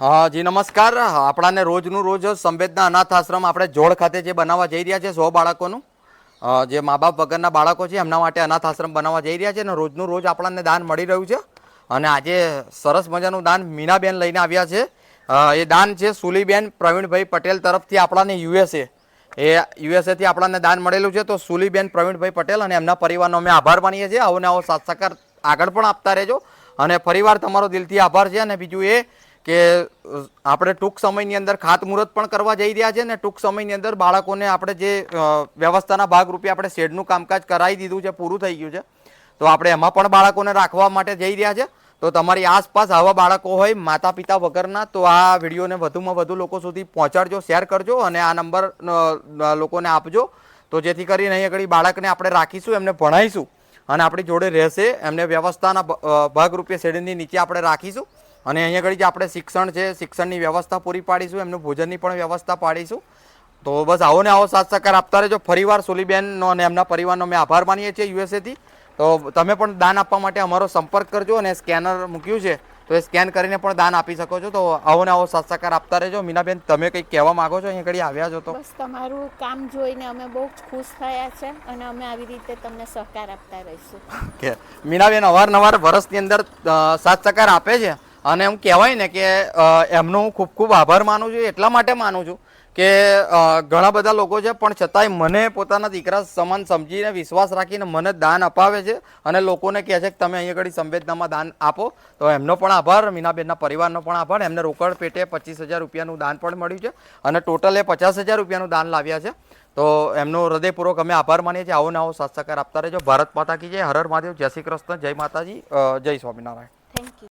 હા જી નમસ્કાર. આપણાને રોજનું રોજ સંવેદના અનાથ આશ્રમ આપણે જોડ ખાતે જે બનાવવા જઈ રહ્યા છે 100 બાળકોનું, જે મા બાપ વગરના બાળકો છે એમના માટે અનાથ આશ્રમ બનાવવા જઈ રહ્યા છે અને રોજનું રોજ આપણને દાન મળી રહ્યું છે. અને આજે સરસ મજાનું દાન મીનાબેન લઈને આવ્યા છે. એ દાન છે સુલીબેન પ્રવીણભાઈ પટેલ તરફથી આપણાને યુએસએથી આપણને દાન મળેલું છે. તો સુલીબેન પ્રવીણભાઈ પટેલ અને એમના પરિવારનો અમે આભાર માનીએ છીએ. આવો ને આવો સાથ સહકાર આગળ પણ આપતા રહેજો. અને ફરીવાર તમારો દિલથી આભાર છે. અને બીજું એ કે આપણે ટૂંક સમયની અંદર ખાતમુહૂર્ત પણ કરવા જઈ રહ્યા છે ને ટૂંક સમયની અંદર બાળકોને આપણે જે વ્યવસ્થાના ભાગરૂપે આપણે શેડનું કામકાજ કરાવી દીધું છે, પૂરું થઈ ગયું છે. તો આપણે એમાં પણ બાળકોને રાખવા માટે જઈ રહ્યા છે. તો તમારી આસપાસ આવા બાળકો હોય માતા પિતા વગરના, તો આ વિડીયોને વધુમાં વધુ લોકો સુધી પહોંચાડજો, શેર કરજો અને આ નંબર લોકોને આપજો. તો જેથી કરીને અહીં આગળ બાળકને આપણે રાખીશું, એમને ભણાવીશું અને આપણી જોડે રહેશે. એમને વ્યવસ્થાના ભાગરૂપે શેડની નીચે આપણે રાખીશું. અને અહીંયા આગળ જે આપણે શિક્ષણ છે, શિક્ષણની વ્યવસ્થા પૂરી પાડીશું, એમનું ભોજનની પણ વ્યવસ્થા પાડીશું. તો બસ આવો ને આવો સાથ સહકાર આપતા રહેજો. ફરીવાર સોલીબેનનો અને એમના પરિવારનો અમે આભાર માનીએ છીએ યુએસએથી. તો તમે પણ દાન આપવા માટે અમારો સંપર્ક કરજો અને સ્કેનર મૂક્યું છે તો એ સ્કેન કરીને પણ દાન આપી શકો છો. તો આવો ને આવો સાથ સહકાર આપતા રહેજો. મીનાબેન, તમે કંઈક કહેવા માંગો છો? અહીંયા આગળ આવ્યા છો તો બસ તમારું કામ જોઈને અમે બહુ ખુશ થયા છે અને અમે આવી રીતે તમને સહકાર આપતા રહીશું. કે મીનાબેન અવારનવાર વર્ષની અંદર સાથ સહકાર આપે છે અને એમ કહેવાય ને કે એમનો હું ખૂબ ખૂબ આભાર માનું છું. એટલા માટે માનું છું કે ઘણા બધા લોકો છે પણ છતાંય મને પોતાના દીકરા સમાન સમજીને વિશ્વાસ રાખીને મને દાન અપાવે છે અને લોકોને કહે છે કે તમે અહીંયા આગળ સંવેદનામાં દાન આપો. તો એમનો પણ આભાર, મીનાબેનના પરિવારનો પણ આભાર. એમને રોકડ પેટે 25,000 રૂપિયાનું દાન પણ મળ્યું છે અને ટોટલ એ 50,000 રૂપિયાનું દાન લાવ્યા છે. તો એમનો હૃદયપૂર્વક અમે આભાર માનીએ છીએ. આવો ને આવો સાથ સહકાર આપતા રહેજો. ભારત માતા કી જય, હર હર મહાદેવ, જય શ્રી કૃષ્ણ, જય માતાજી, જય સ્વામિનારાયણ. Thank you.